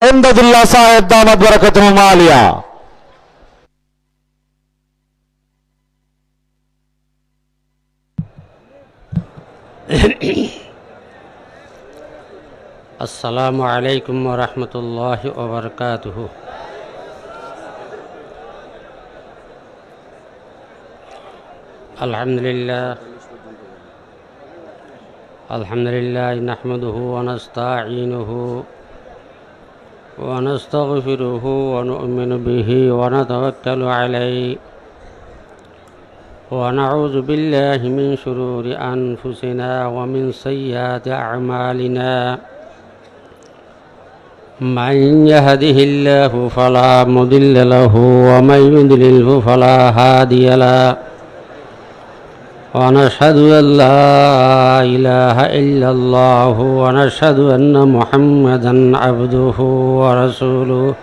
এমদাদুল্লাহ সাহেব দামাত বারাকাতুহুম আলিয়া। আসসালামু আলাইকুম ওয়া রাহমাতুল্লাহি ওয়া বারাকাতুহু। আলহামদুলিল্লাহ নাহমাদুহু ওয়া নাস্তাঈনুহু ওয়া নাস্তাগফিরুহু ওয়া নু'মিনু বিহি ওয়া নাতাওয়াক্কালু আলাইহি ওয়া নাউযু বিল্লাহি মিন শুরুরি আনফুসিনা ওয়া মিন সাইয়্যাতি আ'মালিনা। من يهده الله فلا مضل له ومن يضلله فلا هادي له ونشهد أن لا إله إلا الله ونشهد أن محمدا عبده ورسوله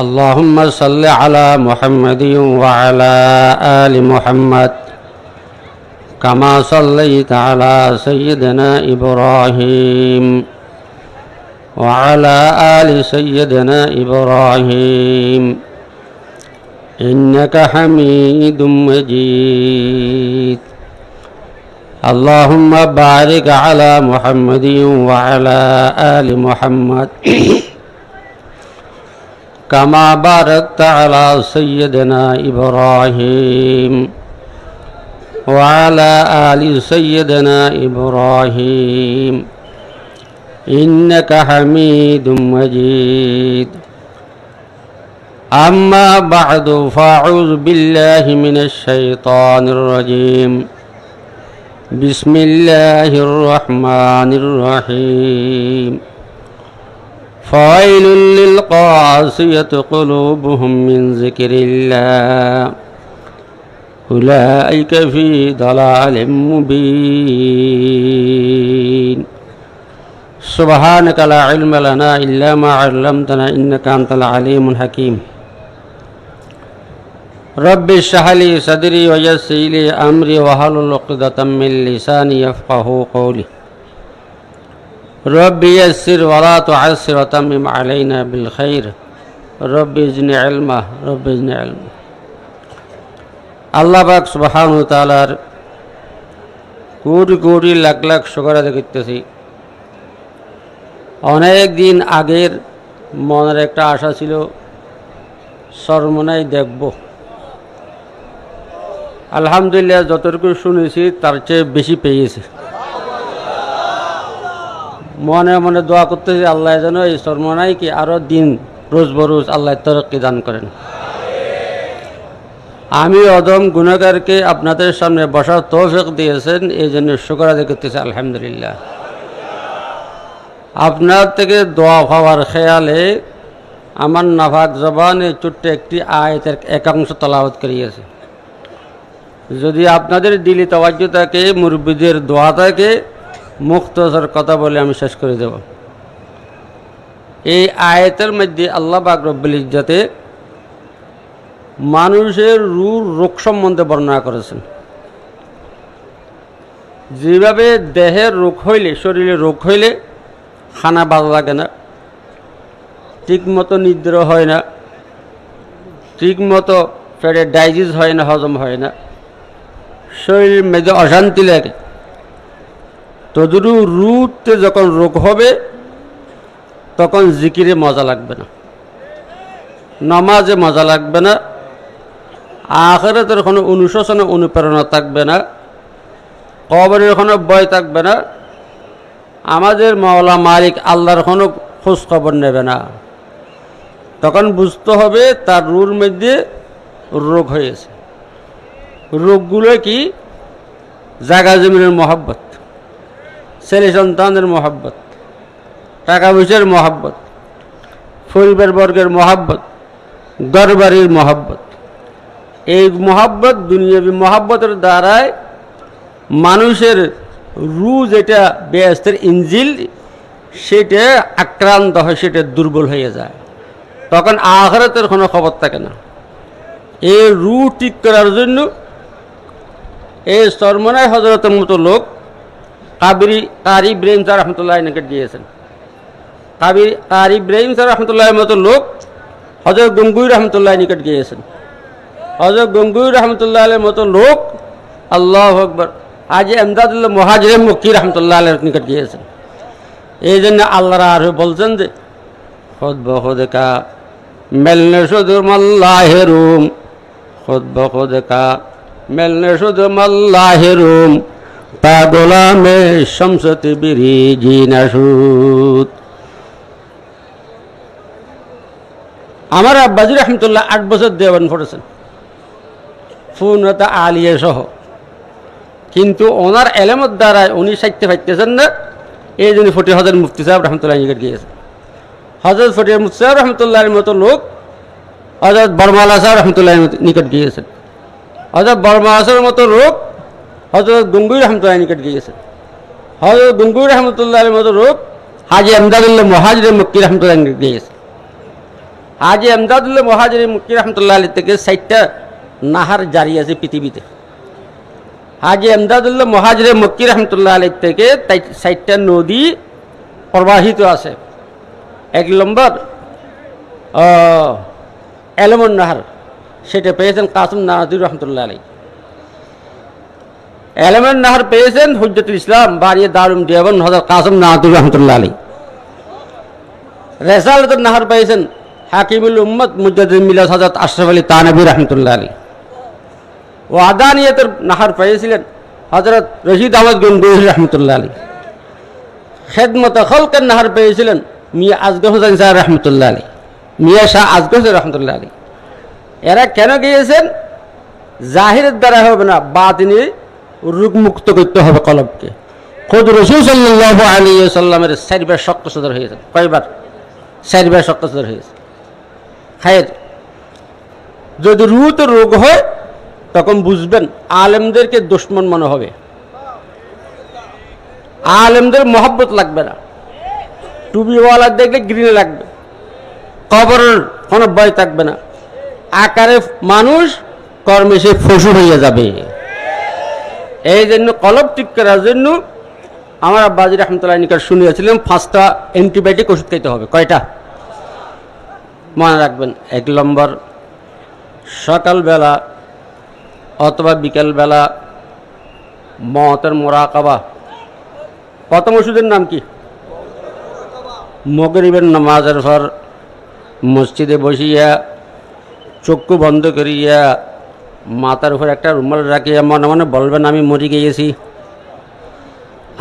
اللهم صل على محمد وعلى آل محمد كما صليت على سيدنا إبراهيم وعلى آل سيدنا إبراهيم إنك حميد مجيد اللهم بارك على محمد وعلى آل محمد كما باركت على سيدنا إبراهيم وعلى آل سيدنا إبراهيم إنك حميد مجيد أما بعد فأعوذ بالله من الشيطان الرجيم بسم الله الرحمن الرحيم فويل للقاسية قلوبهم من ذكر الله أولئك في ضلال مبين سبحانك لا علم لنا إلا ما علمتنا إنك أنت العليم الحكيم رب اشرح لي صدري ويسر لي أمري واحلل عقدة من لساني يفقهوا قولي رب يسر ولا تعسر وتمم علينا بالخير رب زدني علما رب زدني علما। আল্লাহ পাক সুবহানাহু ওয়া তাআলার কোটি কোটি লাখ লাখ শুকর আদায় করতেছি। অনেক দিন আগের মনের একটা আশা ছিল সরমনাই দেখব। আলহামদুলিল্লাহ যতটুকু শুনেছি তার চেয়ে বেশি পেয়েছে। মনে মনে দোয়া করতেছি আল্লাহ যেন এই সরমনাইকে আরও দিন রোজ বরোজ আল্লাহ তরক্কি দান করেন। আমি অদম গুনাহগারকে আপনাদের সামনে বসার তৌফিক দিয়েছেন, এই জন্য শুকর আদায় করতেছি আলহামদুলিল্লাহ। আপনার থেকে দোয়া পাওয়ার খেয়ালে আমার নাফাক জবানে ছোট্ট একটি আয়াতের একাংশ তেলাওয়াত করিয়েছে। যদি আপনাদের দিলি তাওয়াজ্জু থাকে, মুরব্বিদের দোয়া থাকে, মুখতসর কথা বলে আমি শেষ করে দেব। এই আয়াতের মধ্যে আল্লাহ পাক রব্বুল ইজ্জতে মানুষের রোগ সম্বন্ধে বর্ণনা করেছেন। যেভাবে দেহের রোগ হইলে, শরীরে রোগ হইলে খানা ভালো লাগে না, ঠিক মতো নিদ্রা হয় না, ঠিক মতো পেটে ডাইজেস্ট হয় না, হজম হয় না, শরীরের মধ্যে অশান্তি লাগে, তদুরু রুতে যখন রোগ হবে তখন জিকিরে মজা লাগবে না, নামাজে মজা লাগবে না, আখিরাতের কোনো অনুশোচনা অনুপ্রেরণা থাকবে না, কবরের কোনো ভয় থাকবে না, আমাদের মাওলা মালিক আল্লাহর কোনো খোঁজ খবর নেবে না। তখন বুঝতে হবে তার রুর মধ্যে রোগ হয়েছে। রোগগুলো কি? জায়গা জমিনের মহব্বত, ছেলে সন্তানের মহব্বত, টাকা পয়সার মহব্বত, পরিবার বর্গের মহব্বত, ঘরবাড়ির মহব্বত। এই মহব্বত, দুনিয়াবী মহব্বতের দ্বারায় মানুষের রু যেটা বেহেশতের ইঞ্জিল সেটা আক্রান্ত হয়, সেটা দুর্বল হয়ে যায়, তখন আখিরাতের কোনো খবর থাকে না। এই রু ঠিক করার জন্য এই সরমনাই হজরতের মতো লোক কারি ইব্রাহিম স্যার রহমতুল্লাহ নিকট গিয়েছেন। কারি ইব্রাহিম স্যার রহমতুল্লাহের মতো লোক হযরত গঙ্গুই রহমতুল্লাহ নিকট গিয়েছেন। হযরত গঙ্গুই রহমতুল্লাহের মতো লোক আল্লাহু আকবার হাজী এমদাদুল্লাহ মুহাজির মক্কি রহমতুল্লাহ আলাইহির নিকট গিয়েছেন। এই জন্য আল্লাহ আর বলছেন যে খুদ বখুদ কা মেলনে শুধু মাল্লাহেরুম, খুদ বখুদ কা মেলনে শুধু মাল্লাহেরুম, তা গোলামে শামসতি বিরি জিনাসুদ। আমার আব্বাজি রহমতুল্লাহ 8 বছর দেওয়ান পড়েছেন পূর্ণতা আলিয়া সহ, কিন্তু ওনার এলেমের দ্বারা উনি সাইতে পাইতেছেন না। এই জন্য ফটি হজরত মুফতি সাহেব রহমতুল্লাহ নিকট গিয়েছেন। হজরত ফটি মুফতি সাহেব রহমতুল্লাহের মতো লোক হজরত বর্মালা সাহেব রহমতুল্লাহ নিকট গিয়েছেন। হজরত বর্মালা সাহেবের মতো লোক হজরত গঙ্গুই রহমতুল্লাহ নিকট গিয়েছেন। হজরত গঙ্গুই রহমতুল্লাহের মতো লোক হাজী এমদাদুল্লাহ মুহাজির মক্কি রহমতুল্লাহ নিকট গিয়েছেন। হাজী এমদাদুল্লাহ মুহাজির মক্কি রহমতুল্লাহ আলী থেকে 60টা নাহার জারি আছে পৃথিবীতে। হাজী এমদাদুল্লাহ মুহাজির মক্কি রহমতুল্লাহ আলী থেকে 60টা নদী প্রবাহিত আছে। 1 নম্বর এলমন নাহার, সেটা পেয়েছেন কাসিম নাহাদুর রহমতুল্লাহ আলী। এলমন নাহার পেয়েছেন হুজ্জতুল ইসলাম বানিয়ে দারুম দেওবন্দ হযরত কাসিম নাহাদুর রহমতুল্লাহ আলী। রেসালাতুন নাহার পেয়েছেন হাকিমুল উম্মত মুজাদ্দিদ মিলাদ হযরত আশরাফ আলী তানভী রহমতুল্লাহ আলী। ওয়াদানিয়তের নাহার পেয়েছিলেন হযরত রশিদ আহমদ গঙ্গুহি রহমতুল্লাহ আলী। খেদমত খলকের নাহার পেয়েছিলেন মিয়া আসগর হোসেন সাহেব রহমতুল্লাহ আলী, মিয়া শাহ আসগর হোসেন রহমতুল্লাহ আলী। এরা কেন গিয়েছেন? জাহিরের দ্বারা হবে না, বাতিনি রোগমুক্ত করতে হবে কলবকে। খুদ রাসূল সাল্লাল্লাহু আলাইহি ওয়াসাল্লামের 4বার শক্ত সদর হয়েছে। কয়বার? 4বার শক্ত সদর হয়েছে। খায়ের যদি রুহতে রোগ হয় তখন বুঝবেন আলেমদেরকে দুশমন মনে হবে, আলেমদের মহব্বত লাগবে না, টুবিওয়ালা দেখলে ঘৃণা লাগবে, কবরের কোনো ভয় থাকবে না, আকারে মানুষ কর্মে সে ফসু হয়ে যাবে। এই জন্য কলব ঠিক করার জন্য আমার আব্বাজি রহমতুল্লাহ নিকট শুনিয়েছিলেন 5টা অ্যান্টিবায়োটিক ওষুধ খাইতে হবে। কয়টা? মনে রাখবেন। 1 নম্বর সকালবেলা অথবা বিকেলবেলা মওতের মুরাকাবা। প্রথম ওষুধের নাম কি? মাগরিবের নামাজের পর মসজিদে বসিয়া চক্ষু বন্ধ করিয়া মাথার উপর একটা রুমাল রাখিয়া মনে মনে বলবেন আমি মরে গিয়েছি।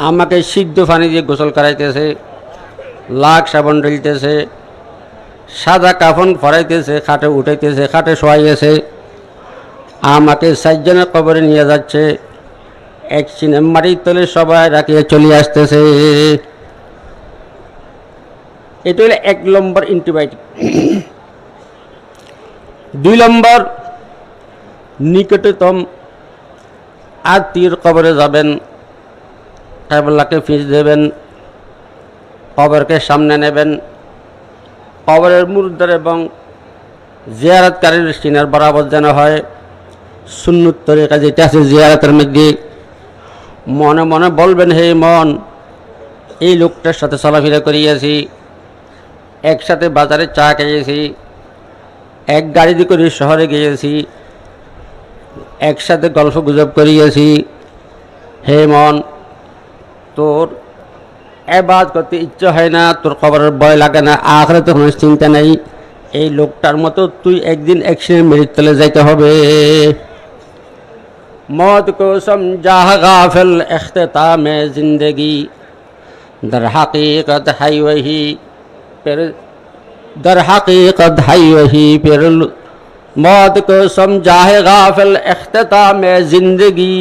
আমাকে সিদ্ধ পানি দিয়ে গোসল করাইতেছে, লাখ সাবান ঢেলতেছে, সাদা কাফন ফরাইতেছে, খাটে উঠাইতেছে, খাটে শোয়াইতেছে, আমাকে 4 জনের কবরে নিয়ে যাচ্ছে, এক সিনে মাটির তলে সবাই রাখিয়ে চলে আসতেছে। এটা হলো 1 নম্বর অ্যান্টিবায়োটিক। 2 নম্বর নিকটতম আত্মীয়র কবরে যাবেন, কাবলাকে ফিস দেবেন, কবরকে সামনে নেবেন, কবরের মুর্দার এবং জিয়ারতকারীর সিনার বরাবর যেন হয় সুন্নত তরিকা যেটা আছে জিয়ারতের মধ্যে। মনে মনে বলবেন হে মন, এই লোকটার সাথে চলাফেরা করিয়েছি, একসাথে বাজারে চা খেয়েছি, এক গাড়িতে করে শহরে গিয়েছি, একসাথে গল্প গুজব করিয়েছি। হে মন, তোর এবাদ করতে ইচ্ছা হয় না, তোর কবরের ভয় লাগে না, আখিরাতে কোনো চিন্তা নেই। এই লোকটার মতো তুই একদিন একসঙ্গে মেরিত তলে যাইতে হবে। मौत को समझा गाफिल इख्तिताम जिंदगी दर हकीकत है वही फिर दर हकीकत है वही फिर मौत को समझा है गाफिल इख्तिताम जिंदगी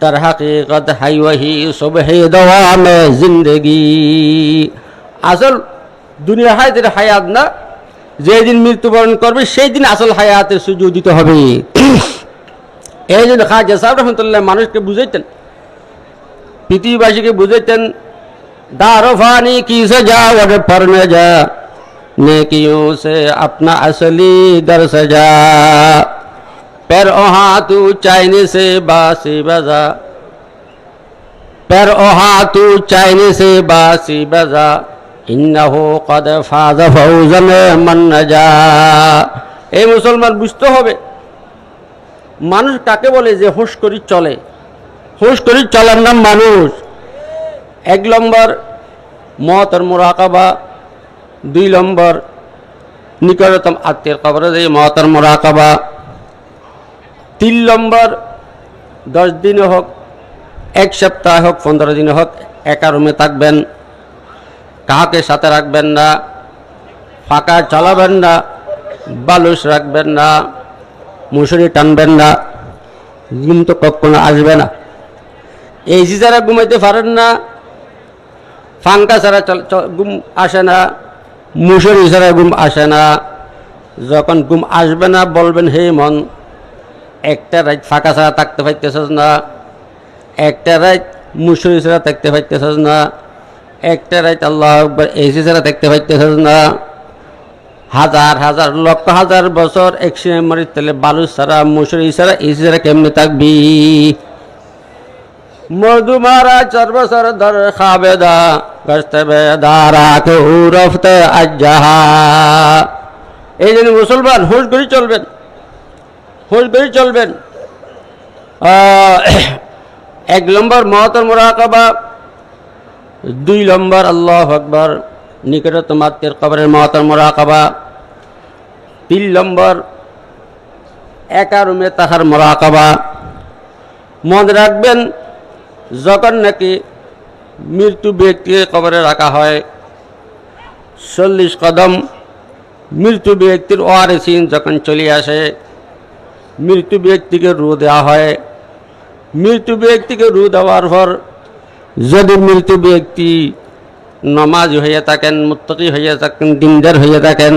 दर हकीकत है वही सुबह दवाम जिंदगी। আসল দুনিয়া হায়াতের হায়াত না, যেদিন মৃত্যুবরণ করবে সেই দিন আসল হায়াতের সুযোগ দিতে হবে। এই জন্য খাজা সাহেব রহমতুল্লাহ মানুষকে বুঝাইতেন, পৃথিবীবাসীকে বুঝাইতেন, দারফানি কি সজা ওর পর ন যা নেকিयों से अपना असली दर सजा पैर ओहा तू चाइने से बासी बजा पैर ओ हाथू चाइने से बासी बजा इन्नहु कद फाज फौजन मन नजा। এই মুসলমান বুঝতে হবে মানুষ কাকে বলে যে হুঁশ করি চলে। হুঁশ করি চলার নাম মানুষ। 1 নম্বর মওতের মুরাকাবা, 2 নম্বর নিকটতম আত্মীয়ের কবরে যে মওতের মুরাকাবা, 3 নম্বর 10 দিনে হোক, 1 সপ্তাহ হোক, 15 দিনে হোক একা রুমে থাকবেন, কাউকে সাথে রাখবেন না, ফাঁকা চালাবেন না, বালুস রাখবেন না, মুসুরি টানবেন না, ঘুম তো কখনো আসবে না। এসি ছাড়া ঘুমাইতে পারেন না, ফাঙ্কা ছাড়া ঘুম আসে না, মুসুরি ছাড়া ঘুম আসে না। যখন ঘুম আসবে না বলবেন হে মন, একটা রাত ফাঁকা ছাড়া থাকতে পারতেছস না, একটা রাত মুসুরি ছাড়া থাকতে পারতেছস না, একটা রাত আল্লাহ আকবার এসি ছাড়া থাকতে পারতেছস না। হাজার হাজার লক্ষ হাজার বছর একসঙ্গে মরি তেলে বালু ছাড়া মুসুরি ছাড়া এসি ছাড়া কেমনে থাকবি? মধুমারা 4 বছর ধরে খাবেদা গস্তে বেদারা কে উরফতে আজ্জাহা। এই জন্য মুসলমান হুঁশ করে চলবেন, হুঁশ করে চলবেন। 1 নম্বর মওতের মুরাকাবা, 2 নম্বর আল্লাহু আকবার নিকটতম আত্মীয়ের কবরের মওতের মুরাকাবা, 3 নম্বর একা রুমে থাকার মুরাকাবা। মনে রাখবেন যখন নাকি মৃত্যু ব্যক্তিকে কবরে রাখা হয় 40 কদম মৃত্যু ব্যক্তির ওয়ারিসিন যখন চলে আসে, মৃত্যু ব্যক্তিকে রু দেওয়া হয়। মৃত্যু ব্যক্তিকে রু দেওয়ার পর যদি মৃত্যু ব্যক্তি নমাজ হয়ে থাকেন, মুত্তাকি হয়ে থাকেন, দিনদার হয়ে থাকেন,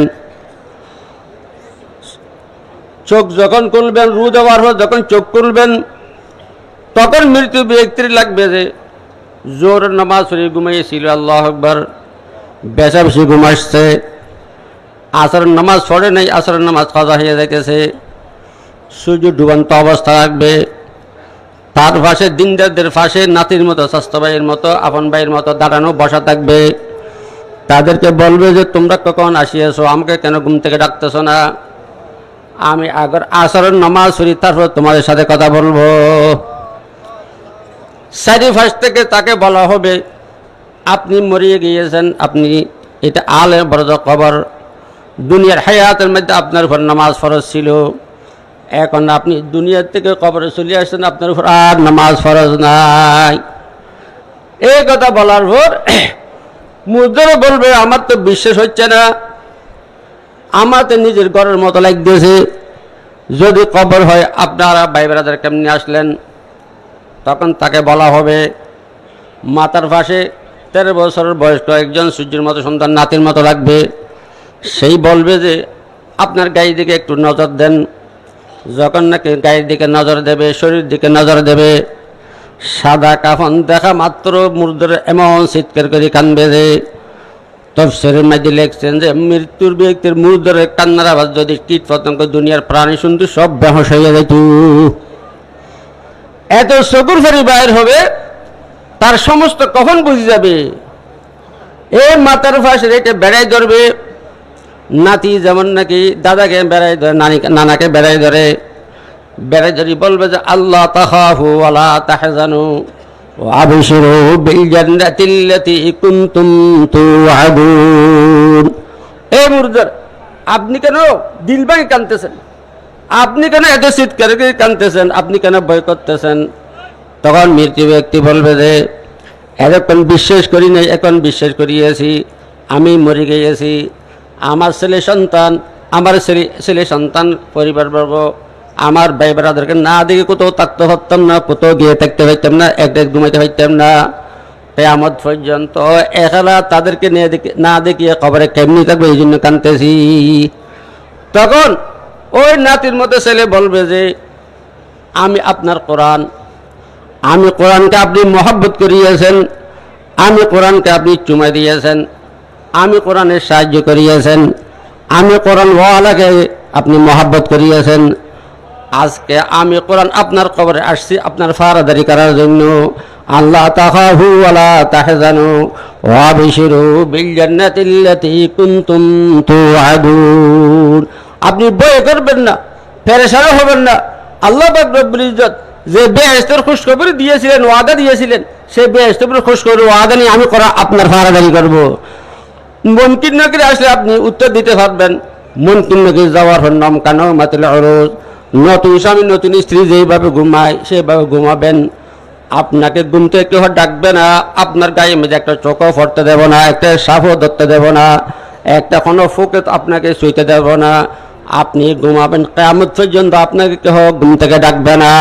চোখ যখন খুলবেন, রু দেওয়ার পর যখন চোখ খুলবেন তখন মৃত্যু ব্যক্তির লাগবে যে জোর নামাজ পড়ে ঘুমাইয়েছিল, আল্লাহু আকবার, বেশা বেশি ঘুম আসছে, আসরের নামাজ পড়ে নাই, আসরের নামাজ কাজা হয়ে যাইতেছে, সূর্য ডুবান্ত অবস্থা রাখবে। তার পাশে দিনদারদের পাশে নাতির মতো, স্বাস্থ্য ভাইয়ের মতো, আপন ভাইয়ের মতো দাঁড়ানো বসা থাকবে। তাদেরকে বলবে যে তোমরা কখন আসিয়েছো, আমাকে কেন ঘুম থেকে ডাকতেছো না? আমি আগের আসরের নামাজ পড়ি তারপর তোমাদের সাথে কথা বলবো। চারিপাশ থেকে তাকে বলা হবে আপনি মরিয়ে গিয়েছেন, আপনি এটা আলে বড় খবর, দুনিয়ার হায়াতের মধ্যে আপনার উপর নামাজ ফরজ ছিল, এখন আপনি দুনিয়ার থেকে কবরে চলে আসছেন, আপনার উপর আর নামাজ ফরজ নাই। এই কথা বলার পর মুদ্রা বলবে আমার তো বিশ্বাস হচ্ছে না, আমার তো নিজের ঘরের মতো লাগতেছে, যদি কবর হয় আপনারা ভাই ব্রাদার কেমনি আসলেন? তখন তাকে বলা হবে মাতার পাশে 13 বছরের বয়স্ক একজন সূর্যের মতো সন্তান নাতির মতো লাগবে। সেই বলবে যে আপনার গায়ের দিকে একটু নজর দেন। যখন নাকি গায়ের দিকে নজর দেবে, শরীর দিকে নজর দেবে, সাদা কাফন দেখা মাত্র মুর্দার এমন চিৎকার করে কানবে যে তফসিরের মধ্যে লিখছেন যে মৃত্যুর ব্যক্তির মুর্দারের কান্নার আওয়াজ যদি কীট পতঙ্গ দুনিয়ার প্রাণী শুনতো সব বেহুশ হয়ে যেত। এত চকুর ফাড়ি বাইর হবে, তার সমস্ত কফন বুঝে যাবে। এই মাতার ফাঁস রেখে বেড়াই ধরবে, নাতি যেমন নাকি দাদাকে বেড়াই ধরে, নানাকে বেড়াই ধরে, বেড়াই ধরি বলবে যে আল্লাহ তাখাফু ওয়ালা তাহজানু ওয়া আবশিরু বিল জান্নাতিল্লাতী কুনতুম তুআদুন। এই মুর্দার আপনি কেন দিল ভাঙে কাঁদতেছেন? আপনি কেন এত চিৎকার করে কাঁদতেছেন? আপনি কেন ভয় করতেছেন? তখন মৃত্যু ব্যক্তি বলবে যে এতক্ষণ বিশ্বাস করি নাই, এখন বিশ্বাস করিয়েছি, আমি মরে গিয়েছি, আমার ছেলে সন্তান, আমার ছেলে সন্তান পরিবারবর্গ, আমার ভাই ব্রাদারকে না দেখে কোথাও থাকতে পারতাম না, কোথাও গিয়ে থাকতে পারতাম না, এক ঘুমাইতে পারতাম না, কিয়ামত পর্যন্ত একলা তাদেরকে না দেখিয়ে কবরে কেমনি থাকবে, এই জন্য কাঁদতেছি। তখন ওই নাতির মতো ছেলে বলবে যে আমি আপনার কোরআন, আমি কোরআনকে আপনি মহব্বত করিয়েছেন, আমি কোরআনকে আপনি চুমা দিয়েছেন, আমি কোরআনের সাহায্য করিয়েছেন, আমি কোরআন ওয়ালাকে আপনি মহব্বত করিয়েছেন, আজকে আমি কোরআন আপনার কবরে আসছি আপনার ফারাদারি করার জন্য, আল্লাহ তাখাফু ওয়ালা তাহজানু ওয়াবশিরু বিল জান্নাতিল্লাতী কুনতুম তুআদুন। আপনি ভয় করবেন না, পেরেশান হবেন না। আল্লাহ পাক রব্বুল ইজ্জত যে বেহেশতের খুশখবরি দিয়েছিলেন, ওয়াদা দিয়েছিলেন, সেই বেহেশতের খুশখবরি ওয়াদা নিয়ে আমি করা আপনার ফারাদারি করব। মুমকিন নগরী আসলে আপনি উত্তর দিতে পারবেন। মুমকিন নগরী যাওয়ার নাম কানো মাতুল উরুজ। নতুন স্বামী নতুন স্ত্রী যেভাবে ঘুমায় সেভাবে ঘুমাবেন। আপনাকে ঘুম থেকে কেউ ডাকবে না, আপনার গায়ে মেঝে একটা চোখও ফরতে দেব না, একটা সাপও ধরতে দেব না, একটা কোনো ফুকে আপনাকে শুইতে দেব না। আপনি ঘুমাবেন কিয়ামত পর্যন্ত, আপনাকে কেউ ঘুম থেকে ডাকবে না।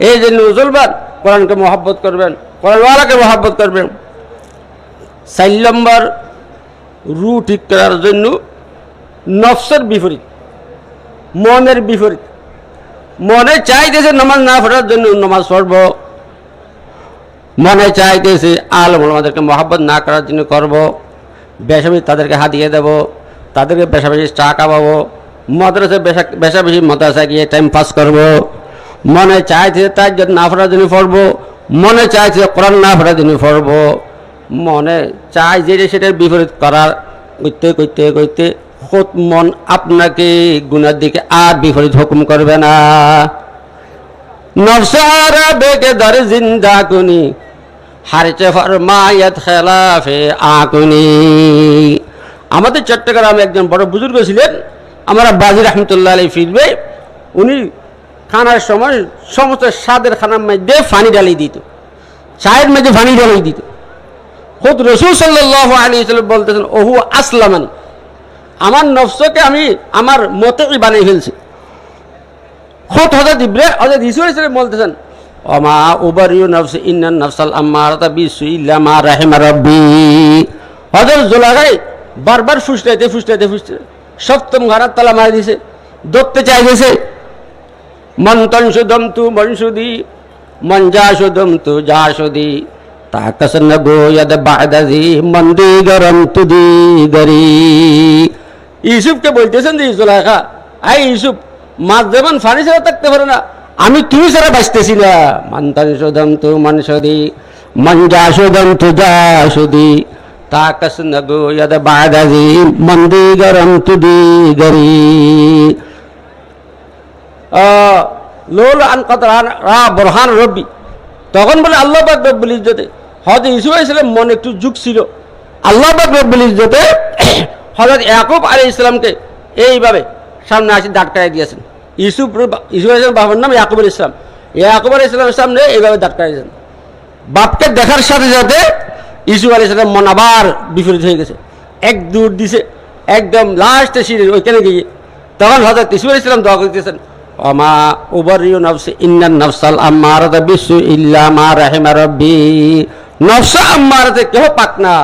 এই যে মুসলমান কোরআনকে মহব্বত করবেন, কোরআনওয়ালাকে মহব্বত করবেন। 4 নম্বর রু ঠিক করার জন্য নফসের বিপরীত, মনের বিপরীত। মনে চাইতেছে নামাজ না পড়ার জন্য নামাজ পড়ব, মনে চাইতেছে আলেম ওলামাদেরকে মহব্বত না করার জন্য করব, বেশি বেশি তাদেরকে হাতিয়ে দেব, তাদেরকে বেশা বেশি চা খাওয়াবো, মাদ্রাসায় বেশা বেশি মাদ্রাসায় গিয়ে টাইম পাস করব। মনে চাইতেছে তার জন্য না পড়ার জন্য পড়বো, মনে চাইছে কোরআন না পড়ার জন্য পড়বো, মনে চাই যে সেটার বিপরীত করার করতে করতে করতে খুদ মন আপনাকে গুনার দিকে আর বিপরীত হুকুম করবে না। নফসারা বেকে দর জিন্দা কুনি হারচে ফরমায়াত খেলাফে আকুনি। আমাদের চট্টগ্রামে একজন বড় বুজুর্গ ছিলেন, আমরা বাজি রহমতুল্লাহ আলী ফিরবে। উনি খানার সময় সমস্ত স্বাদের খানার মধ্যে পানি ডালিয়ে দিত, চায়ের মধ্যে পানি ডালিয়ে দিত। খুদ রাসূল সাল্লাল্লাহু আলাইহি ওয়াসাল্লাম বলতেছেন, ওহু আসলামানি, আমার নফসকে আমি আমার মতে বানিয়ে ফেলছি। খুদ হযরত ঈসা আলাইহিস সালাম বলতেছেন, ওমা উবারিউ নফসি ইন্নান নফসাল আম্মারাতা বিসুই ইল্লা মা রাহিমা রাব্বি। হযরত জুলাইখাই বারবার ফুসলাইতে ফুসলাইতে ফুসলাইতে সপ্তম ঘাড়ার তালা মারি দিছে, ধরতে চাই দিছে। মন তনসুদম তু মনসুদি মন জাসুদম তু জাসুদি তাকাসন গোয়াদ বাদাজি মন্দি গরম তুদি গরি। ইউসুফকে বলতেছেন যে জুলাইখা, আই ইউসুফ, মাছ যেমন ফানি ছাড়া থাকতে পারে না, আমি তুমি ছাড়া বাঁচতেছি না। মন তনসুদম তু মনসুদি মন জাসুদম তু জাসুদি তাকাসন গোয়াদ বাদাজি মন্দি গরম তুদি গরি। লোল আন কতরান রা বরহান রব্বি। তখন বলে আল্লাহ পাক রব্বুল ইজ্জতে হযরত ইউসুফ আলাইহিস সালাম মনে একটু যুগ ছিল। আল্লাহ পাক রব্বুল ইজ্জতে হযরত ইয়াকুব আলাইহিস সালামকে এইভাবে সামনে আসি দাঁড় করাই দিয়েছেন। ইউসুফ আলাইহিস সালাম বাবার নাম ইয়াকুব আলাইহিস সালাম। ইয়াকুব আলাইহিস সালামের সামনে এইভাবে দাঁড় করাই দিয়েছেন। বাপকে দেখার সাথে সাথে ইউসুফ আলাইহিস সালাম মন আবার বিপরীত হয়ে গেছে, এক দূর দিছে একদম লাস্টে সিঁড়ির ওইখানে গিয়ে। তখন হযরত ইউসুফ আলাইহিস সালাম দোয়া করতেছেন, ওমা উবারিউ নফসি ইন্নান নফসাল আম্মারাতা বিসু ইল্লা মা রাহিমা রাব্বি। নফস আম্মারাতে কেউ পাক না,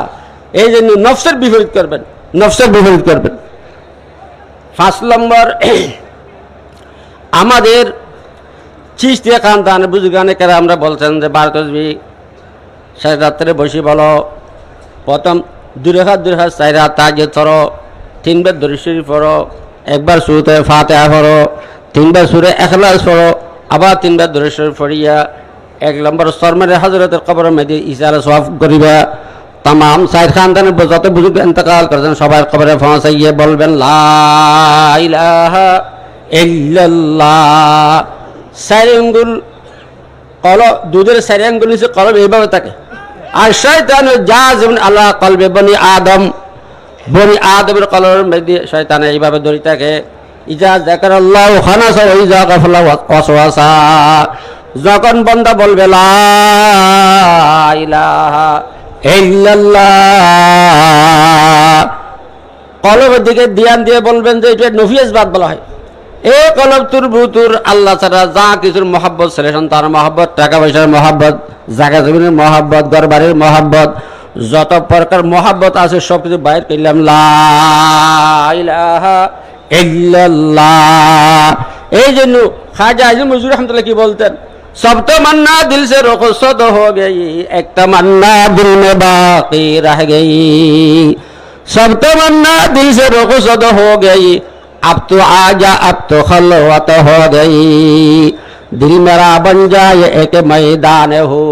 এই জন্য নফসের বিপরীত করবেন, নফসের বিপরীত করবেন। 5 নম্বর, আমাদের চিশতিয়া খানদান বুজুর্গানে কেরা আমরা বলছেন যে 12 তসবি সারা রাত্রে বসে বলো। প্রথম 2 রাকাত 4 রাকাত তাহাজ্জুদ পড়ো, 3 বার দরুদ শরীফ পড়ো, 1 বার সূরা ফাতিহা পড়ো, 3 বার সূরা ইখলাস পড়ো, আবার 3 বার দরুদ শরীফ পড়িয়া 1 নম্বর সরমারে হযরতের কবরের মধ্যে ইশারা সওয়াব করিবা। तमाम साइड खानदान যত বুজুর্গ ইন্তেকাল করেছেন সবার কবরে পৌঁছাইয়ে বলবেন লা ইলাহা ইল্লাল্লাহ। 4 আঙ্গুল কলব, দুধের 4 আঙ্গুল নিচে কলব এইভাবে থাকে। আর শয়তান জাযিম আলা কলবে বনি আদম, বনি আদমের কলবের মধ্যে শয়তান এইভাবে ধরে থাকে। ইজা যাকারাল্লাহু খানাসা ওয়া ইজা গাফালা ওয়াসওয়াসা। যখন বান্দা বলবে লা ইলাহা ইল্লাল্লাহ, কলবের দিকে ধ্যান দিয়ে বলবেন যে এটা নফিয়াস বাদ বলা হয়। এই কলব তুর বুতুর আল্লাহ ছাড়া যা কিছুর মহব্বত, ছেলে সন্তান মহব্বত, টাকা পয়সার মহব্বত, জায়গা জমিনের মহব্বত, ঘর বাড়ির মহব্বত, যত প্রকার মহব্বত আছে সব কিছু বাইর করলাম লা ইলাহা ইল্লাল্লাহ। এই জন্য খাজা আজিম নজরুল রহমতুল্লাহ কি বলতেন, सब तमन्ना दिल से रुखसत हो गई, एक तमन्ना दिल में बाकी रह गई। सब तमन्ना दिल से रुखसत हो गई, अब तो आजा अब तो खलवत हो गई। दिल मेरा बन जाए एक मैदान हो,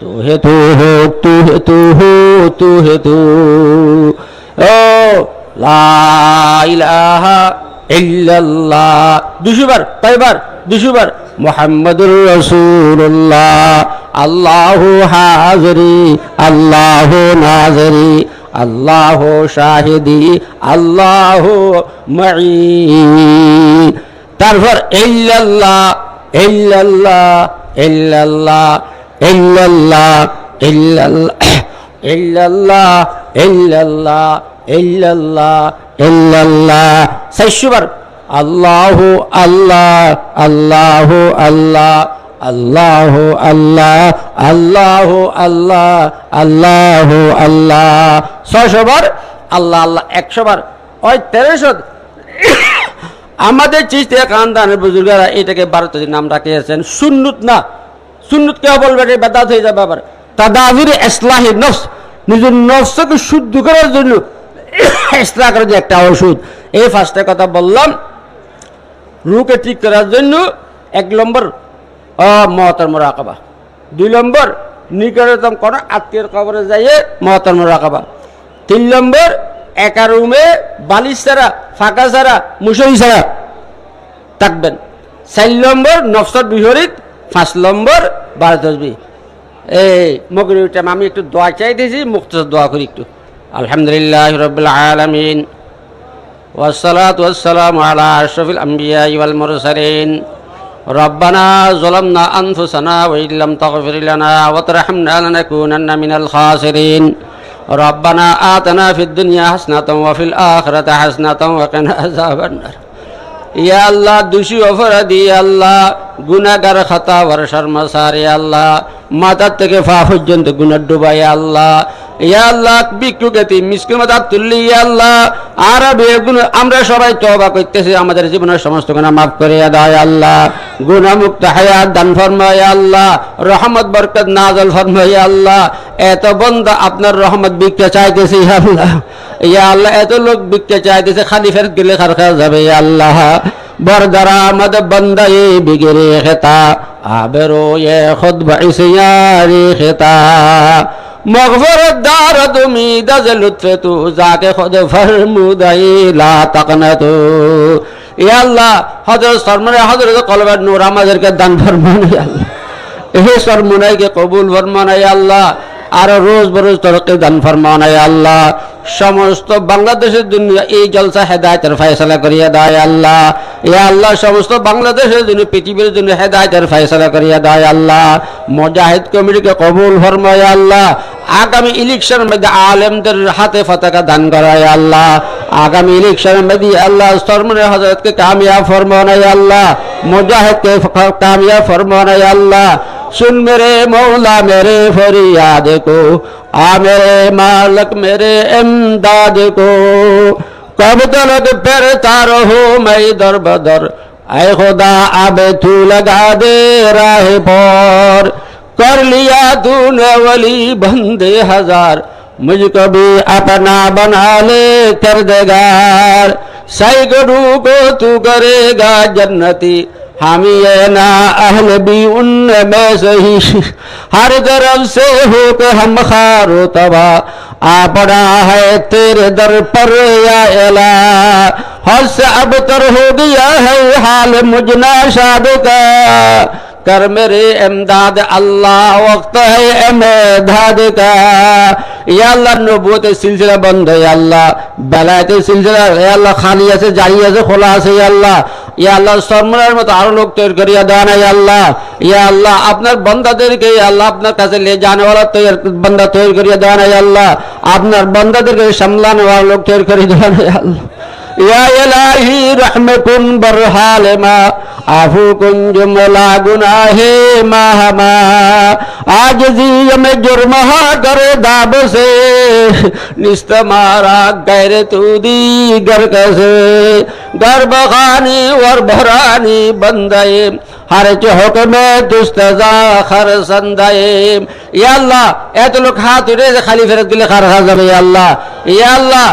तू है तू हो तू है तू हो तू है तू ओ ला इलाहा इल्लल्लाह दुशुबर कईबार दुशुबर मुहम्मदुर रसूलुल्लाह अल्लाहु हाज़िरी अल्लाहु नाज़िरी अल्लाहु शाहिदी अल्लाहु मई तारपर इल्लल्लाह इल्लल्लाह इल्लल्लाह इल्लल्लाह इल्लल्लाह इल्लल्लाह इल्लल्लाह इल्लल्लाह इल्लल्लाह सशुबर अल्लाहु अल्लाह अल्लाहु अल्लाह अल्लाहु अल्लाह अल्लाहु अल्लाह अल्लाहु अल्लाह सशुबर अल्लाह अल्लाह 100 বার ওই 1300 আমাদের চিশতিয়া খানদানের বুজুর্গরা এটাকে 12 নাম রাখিয়েছেন সুন্নত না সুন্নত কেউ বলবে এটা বেদাত হয়ে যাবে আবার তাদাবির ইসলাহি নফস নিজের নফসকে শুদ্ধ করার জন্য ইসলাহ করার যে একটা ওষুধ এই ফার্স্টে কথা বললাম রূহকে ঠিক করার জন্য 1 নম্বর মুহতারাম মুরাকাবা 2 নম্বর নিকটতম কোন আত্মীয়ের কবরে যাইয়ে মুহতারাম মুরাকাবা 3 নম্বর একা রুমে বালিশ ছাড়া ফাঁকা ছাড়া মুশারি ছাড়া থাকবেন 4 নম্বর নফসত বিহরিত 5 নম্বর 12 তসবিহ এই মগরিব টাইম আমি একটু দোয়া চাইতেছি মুখতাসার দোয়া করি একটু আলহামদুলিল্লাহি রাব্বিল আলামিন والصلاة والسلام على أشرف الأنبياء والمرسلين ربنا ظلمنا أنفسنا وإن لم تغفر لنا وترحمنا لنكونن من الخاسرين ربنا آتنا في الدنيا حسنة وفي الآخرة حسنة وقنا عذاب النار يا الله دوشي অপরাধী আল্লাহ গুনাহগার খাতাওয়ার শর্মসার আল্লাহ মাথা থেকে পা পর্যন্ত গুনাহ ডুবাই আল্লাহ ইয়া আল্লাহ বিক্রুগতি মিসকিন মাথা তুললি ইয়া আল্লাহ আর আমরা সবাই তওবা করতেছি আমাদের জীবনের সমস্ত গুনাহ maaf করে দাও আল্লাহ গুনাহ মুক্ত হায়াত দান ফরমায় আল্লাহ রহমত বরকত নাযিল ফরমায় আল্লাহ এত বান্দা আপনার রহমত ভিক্ষা চাইতেছে আল্লাহ ইয়া আল্লাহ এত লোক ভিক্ষা চাইতেছে খালি ফেরত গেলে খার খাওয়া যাবে ইয়া আল্লাহ বরদারা আমাদের বান্দায়ে বিগরে খেতা আবেরো এ খুদ বাইসিয়ারি খেতা মগফরত দারত উম্মীদ আজ লুৎফে তু যাকে খুদ ফরমুদাই লা তাকনাতু ইয়া আল্লাহ হযরত সরমানে হযরত কলবের নূর আমাদেরকে দান ফরমান ইয়া আল্লাহ এই সরমুনাইকে কবুল ফরমান ইয়া আল্লাহ আর রোজ বরোজ তরকে দান ফরমান ইয়া আল্লাহ সমস্ত বাংলাদেশের দুনিয়া এই জলসা হেদায়েতের ফয়সালা করিয়া দাও আল্লাহ ইয়া আল্লাহ সমস্ত বাংলাদেশের জন্য পৃথিবীর জন্য হেদায়েতের ফয়সালা করিয়া দাও আল্লাহ মুজাহিদ কমিটিকে কবুল ফরমায় আল্লাহ আগামী ইলেকশনের মধ্যে আলেমদের হাতে পতাকা দান করায় আল্লাহ আগামী ইলেকশনের মধ্যে আল্লাহ সরমনে হযরতকে কামিয়াব ফরমায় আল্লাহ মুজাহিদকে কামিয়াব ফরমায় আল্লাহ सुन मेरे मौला मेरे फरियाद को आ मेरे मालिक मेरे इमदाद को कब तक फिरता रहूं मैं दर बदर ऐ खुदा अब तू लगा दे राह पर कर लिया तूने वली बंदे हजार मुझको भी अपना बना ले कर देगार सैकड़ों को तू करेगा जन्नती हम ये ना अहल भी उनमें सही हर तरफ से हो के हम खारो तबा आ पड़ा है तेरे दर पर या इला हद से अब तर हो गया है हाल मुझना शाद का कर मेरे इमदाद अल्लाह वक्त है इमदाद का या अल्लाह नबूवत सिलसिला बंद है या अल्लाह बेलायत सिलसिला या अल्लाह खाली আছে জারি আছে খোলা আছে या अल्लाह या अल्लाह সরমনের মতো আরো লোক তৈরি করিয়া দেন या अल्लाह या अल्लाह আপনার বান্দাদেরকে या अल्लाह আপনার কাছে ले जाने वाला तैयार बंदा তৈরি করিয়া দেন या अल्लाह আপনার বান্দাদেরকে সামলাने वाला लोग তৈরি করিয়া দেন या अल्लाह या इलाही रहमकुन बरहाल मा आफू कुन जुमला गुनाहे माहमा आजजी में जुर्महा करे दाब से निस्तमारा गैर तूदी गर कसे गर्भखानी वर भरानी बंदाए हर चौक में दुस्तजा खर संदाए या अल्लाह एत लोग हाथ उठे खाली फेरत दिले खर खा जाबे या अल्लाह या अल्लाह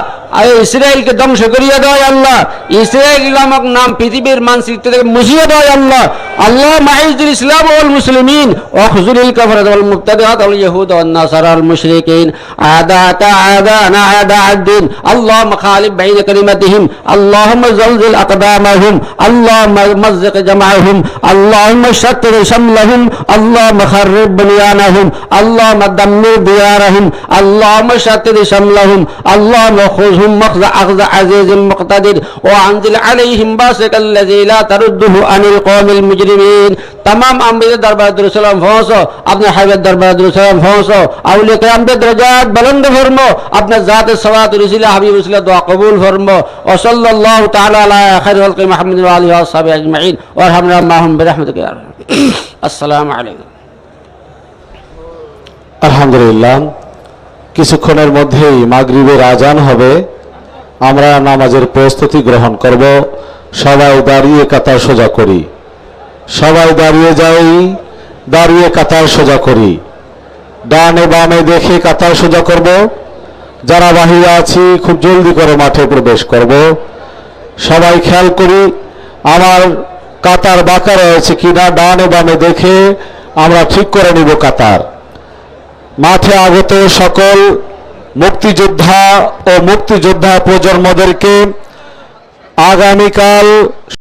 ইসরায়েলকে ধ্বংস করিয়া দাও আল্লাহ ইসরায়েল নামক নাম পৃথিবীর মানচিত্র থেকে মুছিয়ে দাও আল্লাহ اللهم اعز الاسلام والمسلمين واخذل الكفرة والمبتدعة واليهود والنصارى والمشركين اعداءك اعداءنا اعداء الدين اللهم خالف بين كلمتهم اللهم زلزل اقدامهم اللهم مزق جمعهم اللهم شتت شملهم اللهم خرب بنيانهم اللهم دمر ديارهم اللهم شتت شملهم اللهم خذهم اخذ عزيز مقتدر وانزل عليهم باسك الذي لا ترده عن القوم المجرمين तमाम अंबिया दरबार दुरुसलाम फौसो अपने हबीब दरबार दुरुसलाम फौसो औलिया किराम के दरजात बुलंद फरमो अपने जात सवात रसूल हबीब रसूल दुआ कबूल फरमो और सल्लल्लाहु तआला अला खैर खल्क़ मुहम्मद व आलिहि व अस्हाबि अजमईन और हमरा माहुम बिरहमतिक या अस्सलामु अलैकुम আলহামদুলিল্লাহ কিছুক্ষণের মধ্যেই মাগরিবের আজান হবে আমরা নামাজের প্রস্তুতি গ্রহণ করব সবাই দাঁড়িয়ে কাতার সোজা করি সবাই দাঁড়িয়ে যাই দাঁড়িয়ে কাতার সোজা করি ডানে বামে দেখে কাতার সোজা করব যারা বাহিরে আছি খুব জলদি করে মাঠে প্রবেশ করব সবাই খেয়াল করি আমার কাতার বাঁকা রয়েছে কিনা ডানে বামে দেখে আমরা ঠিক করে নিব কাতার মাঠে আগত সকল মুক্তিযোদ্ধা ও মুক্তিযোদ্ধা প্রজন্মদেরকে আগামীকাল